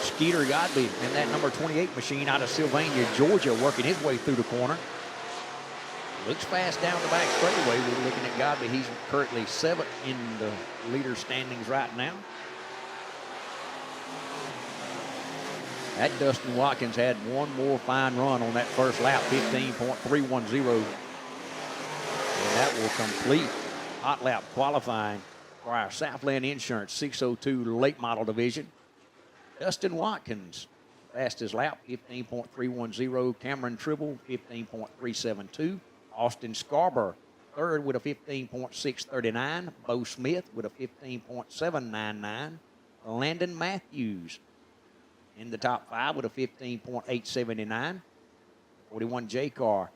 Skeeter Godby in that number 28 machine out of Sylvania, Georgia, working his way through the corner. Looks fast down the back straightaway. We're looking at Godby. He's currently 7th in the leader standings right now. That Dustin Watkins had one more fine run on that first lap, 15.310. And that will complete hot lap qualifying for our Southland Insurance 602 late model division. Dustin Watkins, fastest lap, 15.310. Cameron Tribble, 15.372. Austin Scarborough, third with a 15.639. Bo Smith with a 15.799. Landon Matthews in the top 5 with a 15.879. 41 J Car,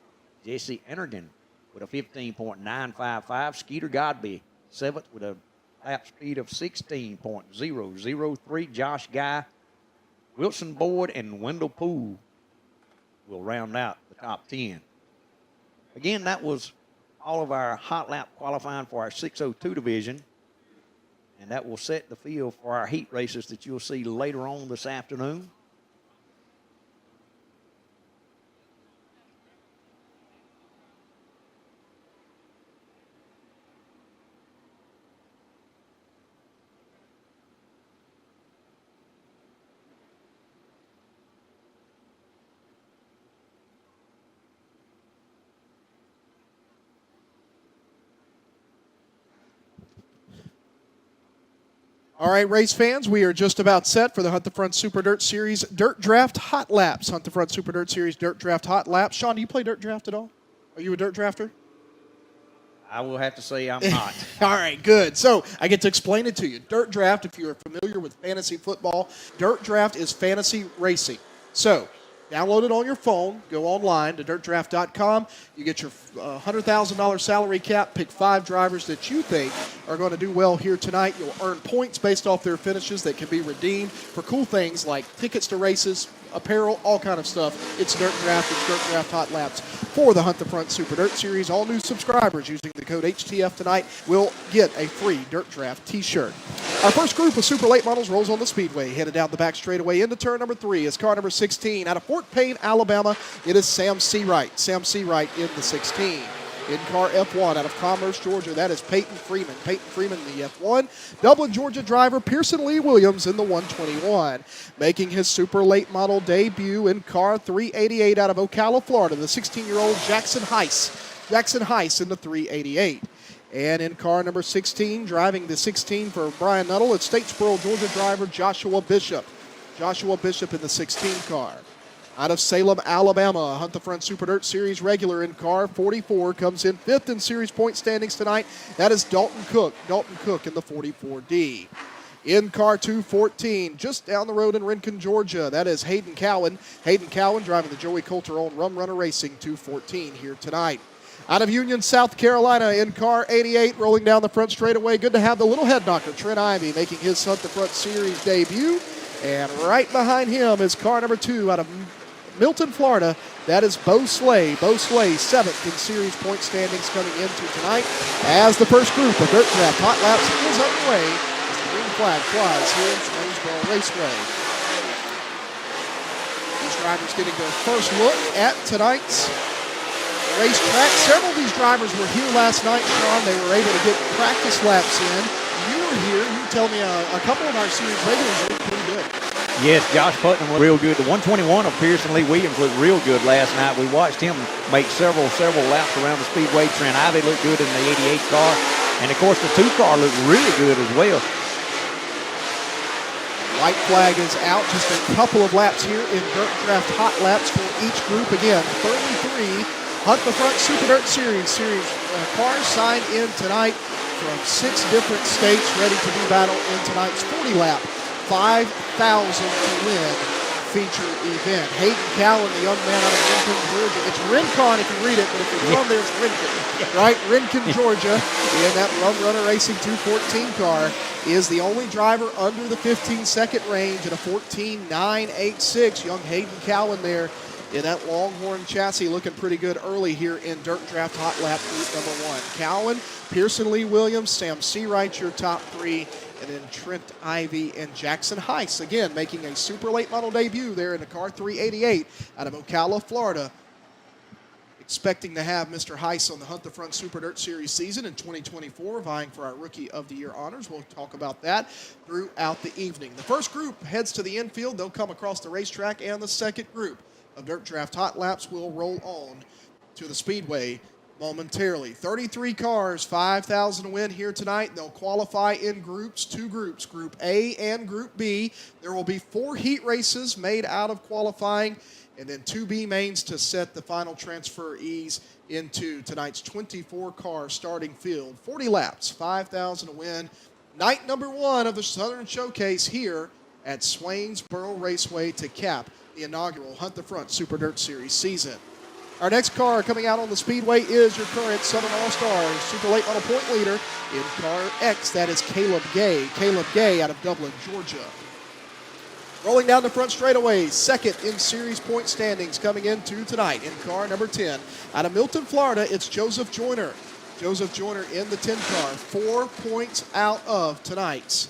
Jesse Energan with a 15.955. Skeeter Godby, 7th with a lap speed of 16.003. Josh Guy, Wilson Boyd, and Wendell Poole will round out the top 10. Again, that was all of our hot lap qualifying for our 602 division. And that will set the field for our heat races that you'll see later on this afternoon. All right, race fans, we are just about set for the Hunt the Front Super Dirt Series Dirt Draft Hot Laps. Hunt the Front Super Dirt Series Dirt Draft Hot Laps. Sean, do you play Dirt Draft at all? Are you a Dirt Drafter? I will have to say I'm not. All right, good. So I get to explain it to you. Dirt Draft, if you're familiar with fantasy football, Dirt Draft is fantasy racing. So download it on your phone. Go online to dirtdraft.com. You get your $100,000 salary cap. Pick 5 drivers that you think are going to do well here tonight. You'll earn points based off their finishes that can be redeemed for cool things like tickets to races, apparel, all kind of stuff. It's Dirt Draft. It's Dirt Draft Hot Laps for the Hunt the Front Super Dirt Series. All new subscribers using the code HTF tonight will get a free Dirt Draft t-shirt. Our first group of super late models rolls on the speedway, headed down the back straightaway into turn number 3 is car number 16 out of Fort Payne, Alabama. It is Sam Seawright. Sam Seawright in the 16. In car F1 out of Commerce, Georgia, that is Peyton Freeman. Peyton Freeman in the F1. Dublin, Georgia driver Pearson Lee Williams in the 121. Making his super late model debut in car 388 out of Ocala, Florida, the 16-year-old Jackson Heiss. Jackson Heiss in the 388. And in car number 16, driving the 16 for Brian Nuttall, it's Statesboro, Georgia driver Joshua Bishop. Joshua Bishop in the 16 car. Out of Salem, Alabama, Hunt the Front Super Dirt Series regular in car 44 comes in 5th in series point standings tonight. That is Dalton Cook. Dalton Cook in the 44D. In car 214, just down the road in Rincon, Georgia, that is Hayden Cowan. Hayden Cowan driving the Joey Coulter-owned Rum Runner Racing 214 here tonight. Out of Union, South Carolina, in car 88, rolling down the front straightaway. Good to have the little head knocker, Trent Ivey, making his Hunt the Front Series debut. And right behind him is car number 2 out of Milton, Florida. That is Bo Slay. Bo Slay, 7th in series point standings coming into tonight as the first group of Dirt Draft Hot Laps is underway as the green flag flies here in Swainsboro Raceway. These drivers getting their first look at tonight's racetrack. Several of these drivers were here last night, Sean. They were able to get practice laps in. You were here. You tell me a couple of our series regulars looked pretty good. Yes, Josh Putnam looked real good. The 121 of Pearson Lee Williams looked real good last night. We watched him make several laps around the speedway. Trent Ivey looked good in the 88 car. And, of course, the 2 car looked really good as well. White flag is out. Just a couple of laps here in Dirt Draft Hot Laps for each group. Again, 33 Hunt the Front Super Dirt Series cars signed in tonight from 6 different states, ready to do battle in tonight's 40-lap, 5,000 to win feature event. Hayden Cowan, the young man out of Rincon, Georgia. It's Rincon if you read it, but if you're from there, it's Rincon, right? Rincon, Georgia, in that Rum Runner Racing 214 car, is the only driver under the 15-second range at a 14.986. Young Hayden Cowan there in that Longhorn chassis, looking pretty good early here in Dirt Draft Hot Lap Group number 1. Cowan, Pearson Lee Williams, Sam Seawright, your top 3, and then Trent Ivy and Jackson Heiss, again, making a super late model debut there in the car 388 out of Ocala, Florida. Expecting to have Mr. Heiss on the Hunt the Front Super Dirt Series season in 2024, vying for our Rookie of the Year honors. We'll talk about that throughout the evening. The first group heads to the infield. They'll come across the racetrack, and the second group of Dirt Draft Hot Laps will roll on to the Speedway momentarily. 33 cars, 5,000 to win here tonight. They'll qualify in groups, 2 groups, Group A and Group B. There will be 4 heat races made out of qualifying, and then 2 B mains to set the final transferees into tonight's 24-car starting field. 40 laps, 5,000 to win. Night number 1 of the Southern Showcase here at Swainsboro Raceway to cap the inaugural Hunt the Front Super Dirt Series season. Our next car coming out on the speedway is your current Southern All-Stars Super Late Model Point leader in Car X. That is Caleb Gay. Caleb Gay out of Dublin, Georgia. Rolling down the front straightaway, second in series point standings coming into tonight in car number 10. Out of Milton, Florida, it's Joseph Joyner. Joseph Joyner in the 10 car, 4 points out of tonight's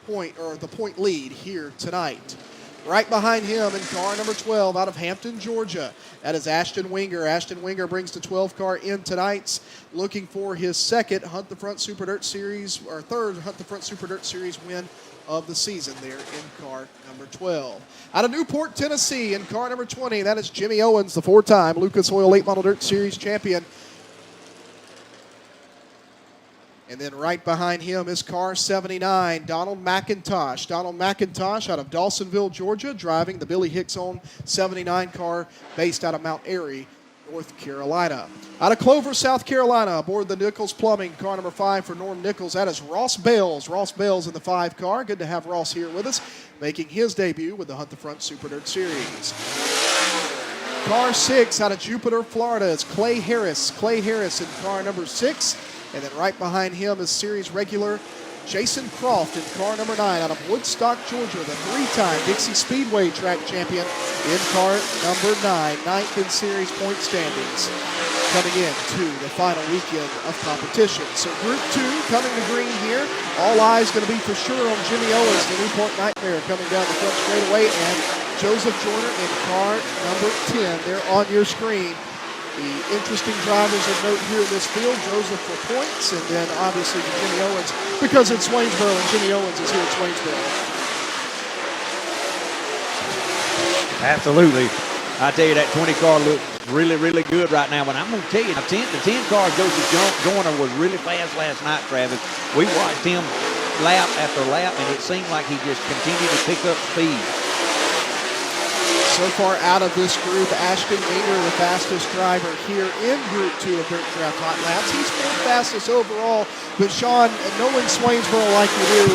point, or the point lead here tonight. Right behind him in car number 12 out of Hampton, Georgia. That is Ashton Winger. Ashton Winger brings the 12 car in tonight's, looking for his second Hunt the Front Super Dirt Series, or third Hunt the Front Super Dirt Series win of the season there in car number 12. Out of Newport, Tennessee in car number 20, that is Jimmy Owens, the 4-time Lucas Oil Late Model Dirt Series champion. And then right behind him is car 79, Donald McIntosh. Donald McIntosh out of Dawsonville, Georgia, driving the Billy Hicks owned 79 car based out of Mount Airy, North Carolina. Out of Clover, South Carolina, aboard the Nichols Plumbing, car number 5 for Norm Nichols. That is Ross Bales. Ross Bales in the 5 car. Good to have Ross here with us, making his debut with the Hunt the Front Super Dirt Series. Car 6 out of Jupiter, Florida is Clay Harris. Clay Harris in car number 6. And then right behind him is series regular Jason Croft in car number 9 out of Woodstock, Georgia, the 3-time Dixie Speedway track champion in car number 9, 9th in series point standings, coming in to the final weekend of competition. So Group 2 coming to green here. All eyes going to be for sure on Jimmy Owens, the Newport Nightmare, coming down the front straightaway, and Joseph Joyner in car number 10 there on your screen. The interesting drivers of note here in this field, Joseph for points, and then obviously Jimmy Owens, because it's Swainsboro, and Jimmy Owens is here at Swainsboro. Absolutely. I tell you, that 20 car looks really, really good right now. But I'm going to tell you, the 10 car, Joseph Joyner was really fast last night, Travis. We watched him lap after lap, and it seemed like he just continued to pick up speed. So far out of this group, Ashton Winger, the fastest driver here in Group 2 of Dirt Draft Hot Laps. He's 4th fastest overall, but Sean, knowing Swainsboro like you do,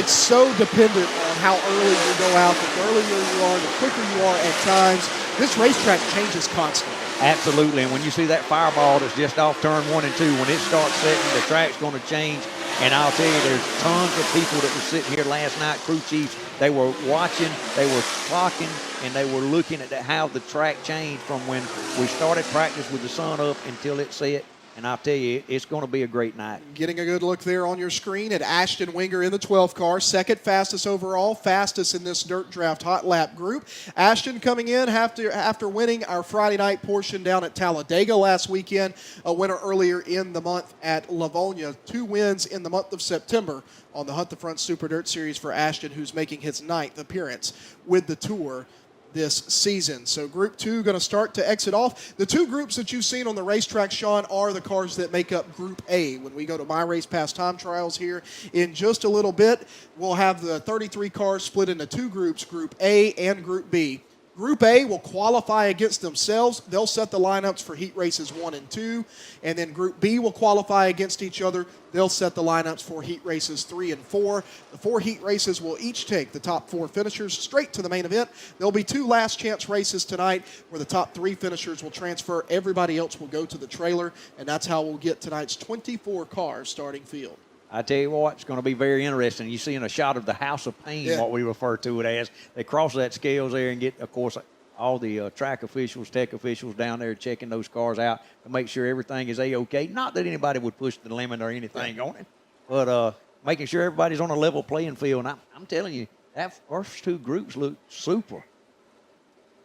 it's so dependent on how early you go out. The earlier you are, the quicker you are at times. This racetrack changes constantly. Absolutely, and when you see that fireball that's just off turn 1 and 2, when it starts setting, the track's going to change. And I'll tell you, there's tons of people that were sitting here last night, crew chiefs. They were watching, they were clocking, and they were looking at how the track changed from when we started practice with the sun up until it set. And I'll tell you, it's going to be a great night. Getting a good look there on your screen at Ashton Winger in the 12 car, 2nd fastest overall, fastest in this Dirt Draft Hot Lap group. Ashton coming in after winning our Friday night portion down at Talladega last weekend, a winner earlier in the month at Livonia. 2 wins in the month of September on the Hunt the Front Super Dirt Series for Ashton, who's making his 9th appearance with the Tour this season. So Group 2 going to start to exit off. The 2 groups that you've seen on the racetrack, Sean, are the cars that make up Group A. When we go to My Race Pass time trials here in just a little bit, we'll have the 33 cars split into 2 groups, Group A and Group B. Group A will qualify against themselves. They'll set the lineups for heat races 1 and 2. And then Group B will qualify against each other. They'll set the lineups for heat races 3 and 4. The 4 heat races will each take the top 4 finishers straight to the main event. There'll be 2 last chance races tonight where the top 3 finishers will transfer. Everybody else will go to the trailer. And that's how we'll get tonight's 24 cars starting field. I tell you what, it's going to be very interesting. You see in a shot of the House of Pain, what we refer to it as. They cross that scales there and get, of course, all the track officials, tech officials down there checking those cars out to make sure everything is A-OK. Not that anybody would push the limit or anything on it, but making sure everybody's on a level playing field. And I'm telling you, that first two groups look super.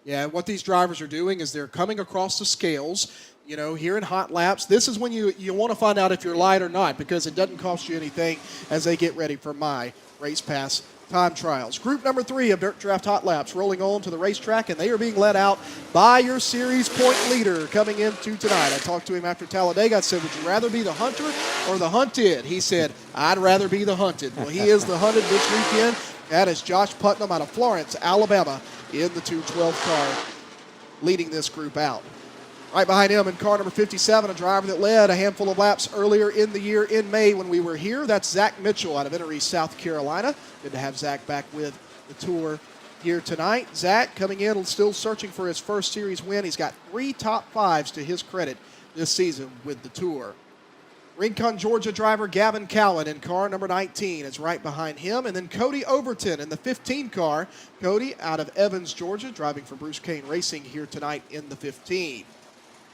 Yeah, what these drivers are doing is they're coming across the scales. You know, here in hot laps, this is when you want to find out if you're light or not, because it doesn't cost you anything as they get ready for my Race Pass time trials. Group number 3 of Dirt Draft Hot Laps rolling on to the racetrack, and they are being led out by your series point leader coming into tonight. I talked to him after Talladega. I said, would you rather be the hunter or the hunted? He said, I'd rather be the hunted. Well, he is the hunted this weekend. That is Josh Putnam out of Florence, Alabama, in the 212 car, leading this group out. Right behind him in car number 57, a driver that led a handful of laps earlier in the year in May when we were here. That's Zach Mitchell out of Inner East, South Carolina. Good to have Zach back with the Tour here tonight. Zach coming in still searching for his first series win. He's got 3 top 5s to his credit this season with the Tour. Rincon, Georgia driver Gavin Cowan in car number 19 is right behind him. And then Cody Overton in the 15 car. Cody out of Evans, Georgia, driving for Bruce Kane Racing here tonight in the 15.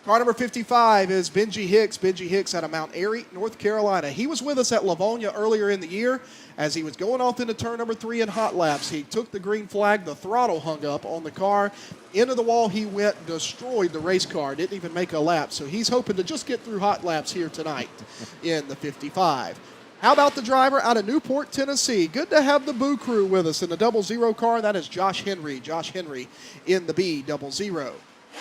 Car number 55 is Benji Hicks. Benji Hicks out of Mount Airy, North Carolina. He was with us at Livonia earlier in the year. As he was going off into turn number 3 in hot laps, he took the green flag. The throttle hung up on the car. Into the wall he went, destroyed the race car. Didn't even make a lap. So he's hoping to just get through hot laps here tonight in the 55. How about the driver out of Newport, Tennessee? Good to have the Boo Crew with us in the 00 car. That is Josh Henry. Josh Henry in the B00.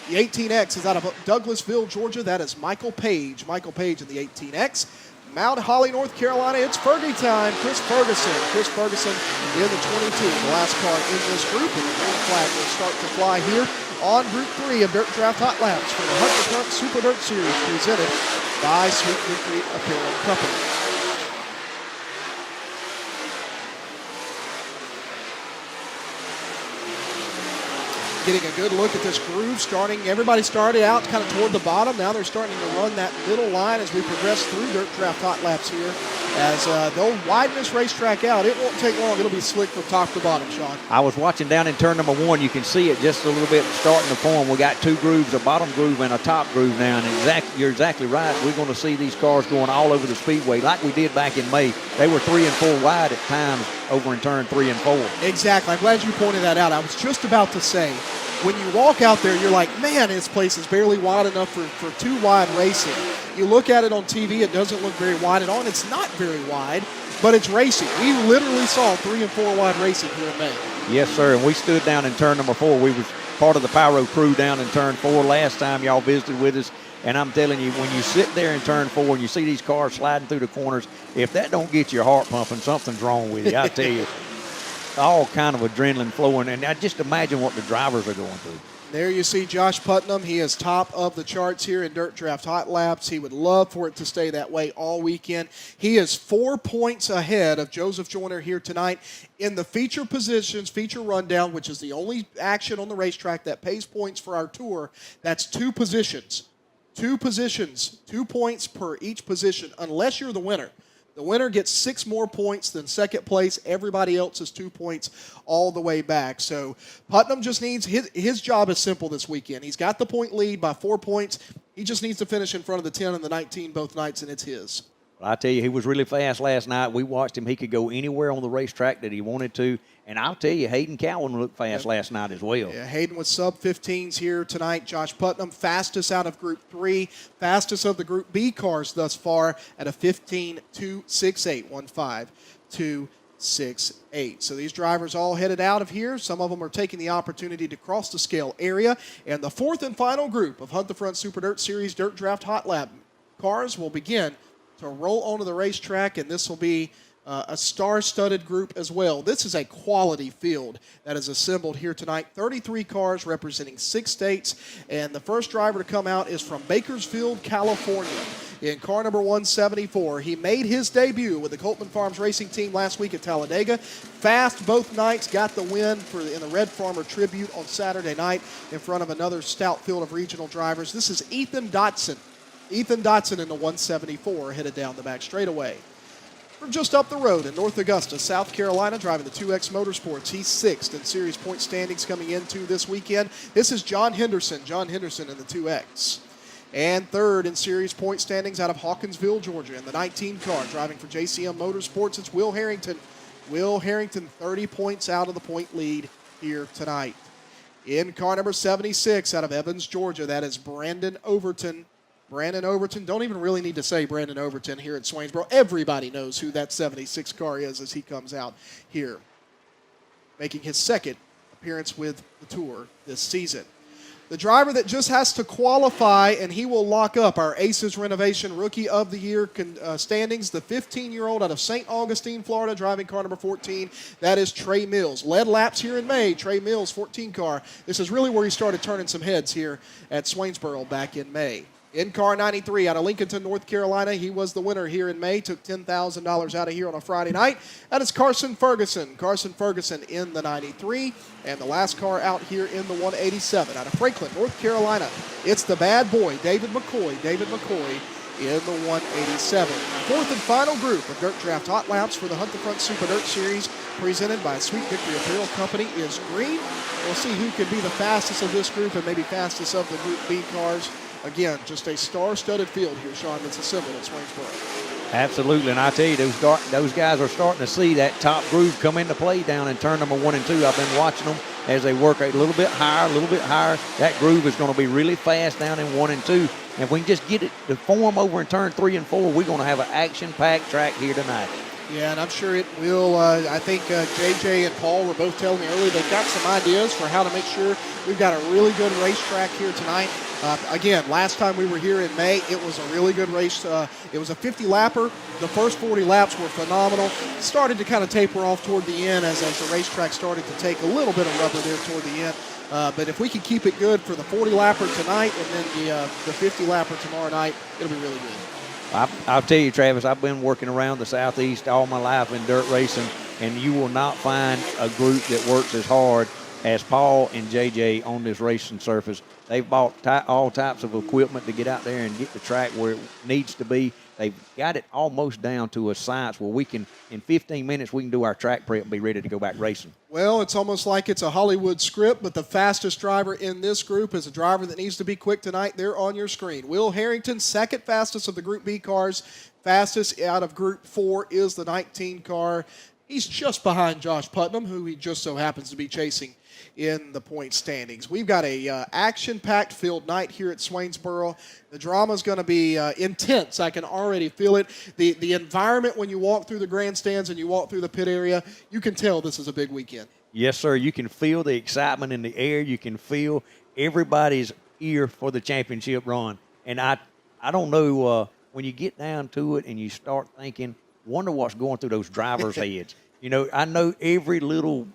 The 18X is out of Douglasville, Georgia. That is Michael Page. Michael Page in the 18X. Mount Holly, North Carolina. It's Fergie time. Chris Ferguson. Chris Ferguson in the 22. The last car in this group. And the green flag will start to fly here on Group 3 of Dirt Draft Hot Laps for the Hunter Front Super Dirt Series presented by Sweet Victory Apparel Company. Getting a good look at this groove starting. Everybody started out kind of toward the bottom. Now they're starting to run that middle line as we progress through Dirt Draft Hot Laps here. As they'll widen this racetrack out. It won't take long. It'll be slick from top to bottom, Sean. I was watching down in turn number 1. You can see it just a little bit starting to form. We got 2 grooves, a bottom groove and a top groove now. And you're exactly right. We're going to see these cars going all over the speedway like we did back in May. They were 3 and 4 wide at times over in turn 3 and 4. Exactly. I'm glad you pointed that out. I was just about to say, when you walk out there, you're like, man, this place is barely wide enough for 2 wide racing. You look at it on TV, it doesn't look very wide at all, and it's not very wide, but it's racing. We literally saw 3 and 4 wide racing here in May. Yes, sir, and we stood down in turn number 4. We was part of the Pyro crew down in turn 4 last time y'all visited with us, and I'm telling you, when you sit there in turn 4 and you see these cars sliding through the corners, if that don't get your heart pumping, something's wrong with you, I tell you. All kind of adrenaline flowing, and I just imagine what the drivers are going through. There you see Josh Putnam. He is top of the charts here in Dirt Draft Hot Laps. He would love for it to stay that way all weekend. He is 4 points ahead of Joseph Joyner here tonight in the feature positions, feature rundown, which is the only action on the racetrack that pays points for our tour. That's 2 positions. 2 positions, 2 points per each position, unless you're the winner. The winner gets 6 more points than second place. Everybody else is 2 points all the way back. So Putnam just needs, his job is simple this weekend. He's got the point lead by 4 points. He just needs to finish in front of the 10 and the 19 both nights, and it's his. Well, I tell you, he was really fast last night. We watched him. He could go anywhere on the racetrack that he wanted to. And I'll tell you, Hayden Cowan looked fast last night as well. Yeah, Hayden with sub-15s here tonight. Josh Putnam, fastest out of Group 3, fastest of the Group B cars thus far at a 15.268, 1.5268. So these drivers all headed out of here. Some of them are taking the opportunity to cross the scale area. And the 4th and final group of Hunt the Front Super Dirt Series Dirt Draft Hot Lap cars will begin to roll onto the racetrack, and this will be a star-studded group as well. This is a quality field that is assembled here tonight. 33 cars representing 6 states, and the first driver to come out is from Bakersfield, California. In car number 174, he made his debut with the Coltman Farms Racing Team last week at Talladega. Fast both nights, got the win in the Red Farmer Tribute on Saturday night in front of another stout field of regional drivers. This is Ethan Dotson. Ethan Dotson in the 174 headed down the back straightaway. From just up the road in North Augusta, South Carolina, driving the 2X Motorsports. He's 6th in series point standings coming into this weekend. This is John Henderson. John Henderson in the 2X. And 3rd in series point standings out of Hawkinsville, Georgia, in the 19 car, driving for JCM Motorsports. It's Will Harrington. Will Harrington, 30 points out of the point lead here tonight. In car number 76 out of Evans, Georgia, that is Brandon Overton. Brandon Overton, don't even really need to say Brandon Overton here at Swainsboro. Everybody knows who that 76 car is as he comes out here, making his 2nd appearance with the Tour this season. The driver that just has to qualify, and he will lock up our Aces Renovation Rookie of the Year standings, the 15-year-old out of St. Augustine, Florida, driving car number 14. That is Trey Mills. Led laps here in May. Trey Mills, 14 car. This is really where he started turning some heads here at Swainsboro back in May. In car 93 out of Lincolnton, North Carolina, he was the winner here in May, took $10,000 out of here on a Friday night. That is Carson Ferguson. Carson Ferguson in the 93. And the last car out here in the 187 out of Franklin, North Carolina. It's the bad boy, David McCoy. David McCoy in the 187. 4th and final group of Dirt Draft Hot Laps for the Hunt the Front Super Dirt Series presented by Sweet Victory Apparel Company is green. We'll see who can be the fastest of this group and maybe fastest of the Group B cars. Again, just a star-studded field here, Sean, that's assembled at Swainsboro. Absolutely, and I tell you, those guys are starting to see that top groove come into play down in turn number 1 and 2. I've been watching them as they work a little bit higher, a little bit higher. That groove is going to be really fast down in 1 and 2. And if we can just get it to form over in turn 3 and 4, we're going to have an action-packed track here tonight. Yeah, and I'm sure it will. I think JJ and Paul were both telling me earlier they've got some ideas for how to make sure we've got a really good racetrack here tonight. Again, last time we were here in May, it was a really good race. It was a 50-lapper. The first 40 laps were phenomenal. Started to kind of taper off toward the end as the racetrack started to take a little bit of rubber there toward the end. But if we can keep it good for the 40-lapper tonight and then the 50-lapper tomorrow night, it'll be really good. I'll tell you, Travis, I've been working around the Southeast all my life in dirt racing, and you will not find a group that works as hard as Paul and JJ on this racing surface. They've bought all types of equipment to get out there and get the track where it needs to be. They've got it almost down to a science where we can, in 15 minutes, we can do our track prep and be ready to go back racing. Well, it's almost like it's a Hollywood script, but the fastest driver in this group is a driver that needs to be quick tonight. They're on your screen. Will Harrington, 2nd fastest of the Group B cars. Fastest out of Group 4 is the 19 car. He's just behind Josh Putnam, who he just so happens to be chasing in the point standings. We've got a action-packed field night here at Swainsboro. The drama's going to be intense. I can already feel it. The environment when you walk through the grandstands and you walk through the pit area, you can tell this is a big weekend. Yes, sir. You can feel the excitement in the air. You can feel everybody's ear for the championship run. And I don't know, when you get down to it and you start thinking, wonder what's going through those drivers' heads. You know, I know every little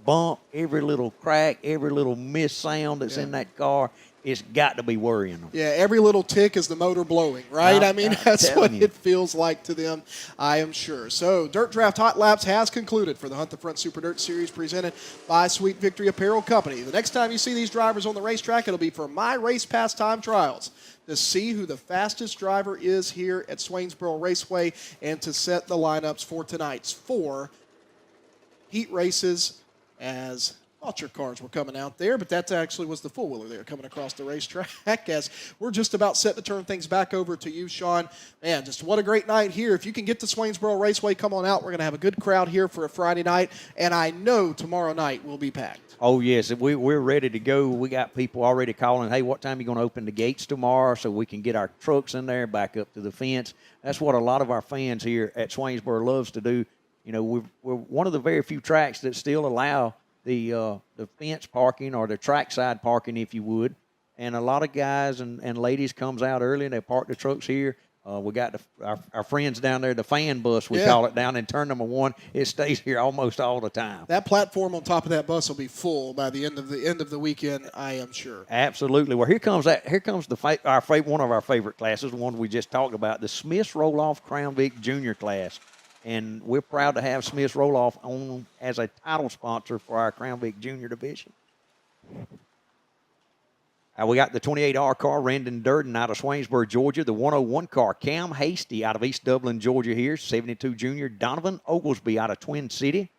bump, every little crack, every little missed sound that's in that car, it's got to be worrying them. Yeah, every little tick is the motor blowing, right? I mean, that's what it feels like to them, I am sure. So, Dirt Draft Hot Laps has concluded for the Hunt the Front Super Dirt Series presented by Sweet Victory Apparel Company. The next time you see these drivers on the racetrack, it'll be for My Race Pass Time Trials to see who the fastest driver is here at Swainsboro Raceway and to set the lineups for tonight's 4 heat races, as thought your cars were coming out there, but that actually was the four-wheeler there coming across the racetrack as we're just about set to turn things back over to you, Sean. Man, just what a great night here. If you can get to Swainsboro Raceway, come on out. We're going to have a good crowd here for a Friday night, and I know tomorrow night will be packed. Oh, yes. We're ready to go. We got people already calling, hey, what time are you going to open the gates tomorrow so we can get our trucks in there, back up to the fence? That's what a lot of our fans here at Swainsboro loves to do. You know, we're one of the very few tracks that still allow the fence parking or the trackside parking, if you would. And a lot of guys and ladies comes out early and they park the trucks here. We got our friends down there, the fan bus, we call it, down in turn number 1. It stays here almost all the time. That platform on top of that bus will be full by the end of the weekend, I am sure. Absolutely. Well, here comes one of our favorite classes, the one we just talked about, the Smith's Roll-Off Crown Vic Junior class. And we're proud to have Smith's Roll-Off on as a title sponsor for our Crown Vic Junior division. We got the 28R car, Randon Durden out of Swainsboro, Georgia. The 101 car, Cam Hasty out of East Dublin, Georgia here. 72 junior, Donovan Oglesby out of Twin City.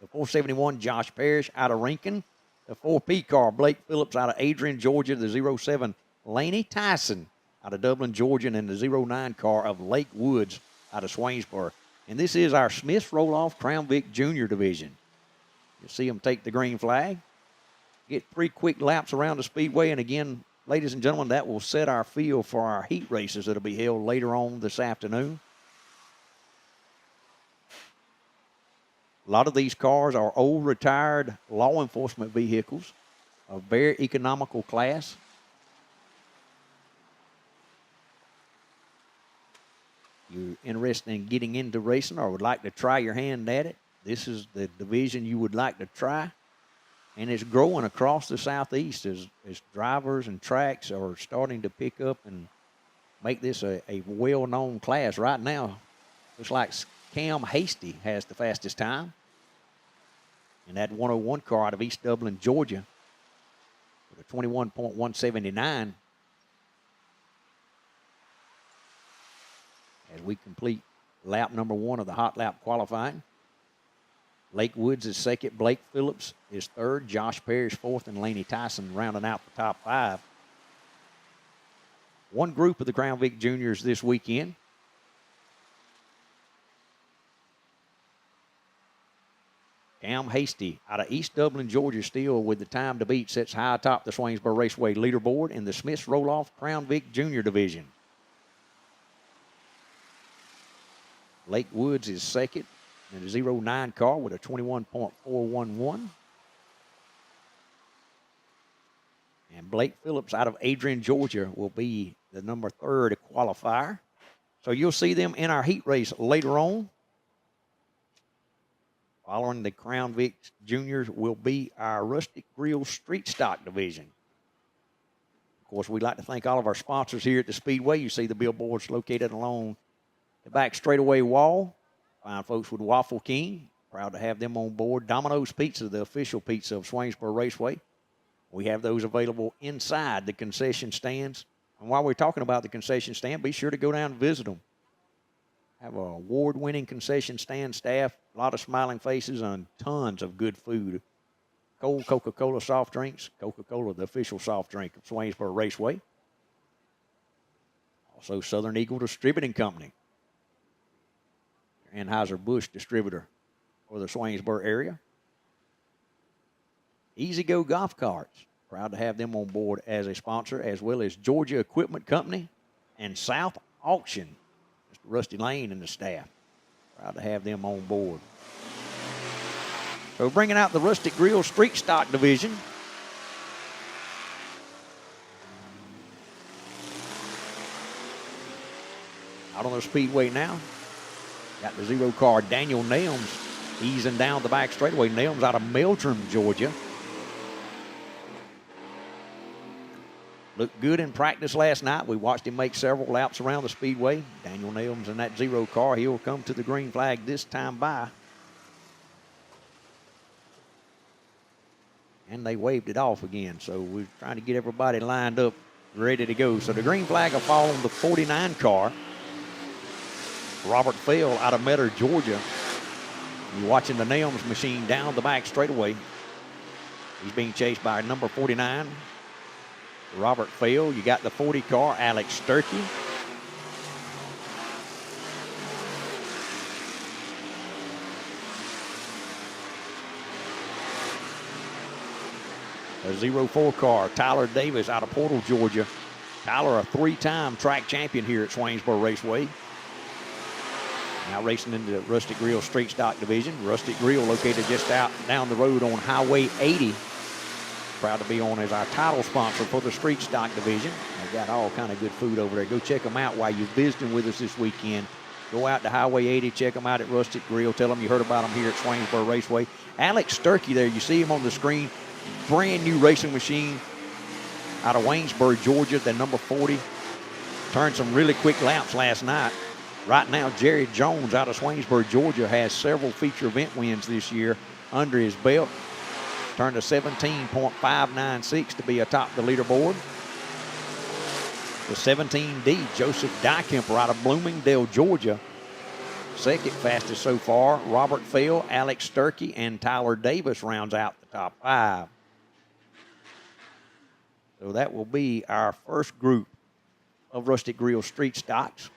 The 471, Josh Parrish out of Rankin. The 4P car, Blake Phillips out of Adrian, Georgia. The 07, Laney Tyson out of Dublin, Georgia. And the 09 car of Lake Woods out of Swainsboro. And this is our Smith's Roll-Off Crown Vic Junior Division. You'll see them take the green flag. Get 3 quick laps around the speedway. And again, ladies and gentlemen, that will set our field for our heat races that will be held later on this afternoon. A lot of these cars are old, retired law enforcement vehicles, a very economical class. You're interested in getting into racing or would like to try your hand at it, this is the division you would like to try. And it's growing across the Southeast as drivers and tracks are starting to pick up and make this a well-known class. Right now, looks like Cam Hasty has the fastest time. And that 101 car out of East Dublin, Georgia, with a 21.179. As we complete lap number 1 of the hot lap qualifying. Lake Woods is second. Blake Phillips is third. Josh Parrish fourth. And Laney Tyson rounding out the top 5. One group of the Crown Vic Juniors this weekend. Cam Hasty out of East Dublin, Georgia, still with the time to beat, sits high atop the Swainsboro Raceway leaderboard in the Smith's Roll-Off Crown Vic Junior Division. Lake Woods is second in the 09 car with a 21.411. And Blake Phillips out of Adrian, Georgia will be the number 3rd qualifier. So you'll see them in our heat race later on. Following the Crown Vic Juniors will be our Rustic Grill Street Stock Division. Of course, we'd like to thank all of our sponsors here at the Speedway. You see the billboards located along the back straightaway wall. Fine folks with Waffle King. Proud to have them on board. Domino's Pizza, the official pizza of Swainsboro Raceway. We have those available inside the concession stands. And while we're talking about the concession stand, be sure to go down and visit them. Have an award-winning concession stand staff, a lot of smiling faces, and tons of good food. Cold Coca-Cola soft drinks. Coca-Cola, the official soft drink of Swainsboro Raceway. Also, Southern Eagle Distributing Company. Anheuser-Busch distributor for the Swainsboro area. Easy Go Golf Carts. Proud to have them on board as a sponsor, as well as Georgia Equipment Company and South Auction. Mr. Rusty Lane and the staff. Proud to have them on board. So bringing out the Rustic Grill Street Stock Division. Out on the speedway now. Got the 0 car, Daniel Nelms, easing down the back straightaway. Nelms out of Meldrum, Georgia. Looked good in practice last night. We watched him make several laps around the speedway. Daniel Nelms in that 0 car. He'll come to the green flag this time by. And they waved it off again. So we're trying to get everybody lined up, ready to go. So the green flag will fall on the 49 car. Robert Fell out of Metter, Georgia. You're watching the Nelms machine down the back straightaway. He's being chased by number 49, Robert Fell. You got the 40 car, Alex Sturkey. The 04 car, Tyler Davis out of Portal, Georgia. Tyler, a 3-time track champion here at Swainsboro Raceway. Now racing into the Rustic Grill Street Stock Division. Rustic Grill located just out down the road on Highway 80. Proud to be on as our title sponsor for the Street Stock Division. They've got all kind of good food over there. Go check them out while you're visiting with us this weekend. Go out to Highway 80, check them out at Rustic Grill. Tell them you heard about them here at Swainsboro Raceway. Alex Sturkey there, you see him on the screen. Brand new racing machine out of Waynesburg, Georgia, the number 40. Turned some really quick laps last night. Right now, Jerry Jones out of Swainsboro, Georgia, has several feature event wins this year under his belt. turned to 17.596 to be atop the leaderboard. The 17D, Joseph Dykemper out of Bloomingdale, Georgia. Second fastest so far. Robert Fell, Alex Sturkey, and Tyler Davis rounds out the top 5. So that will be our first group of Rustic Grill Street Stocks.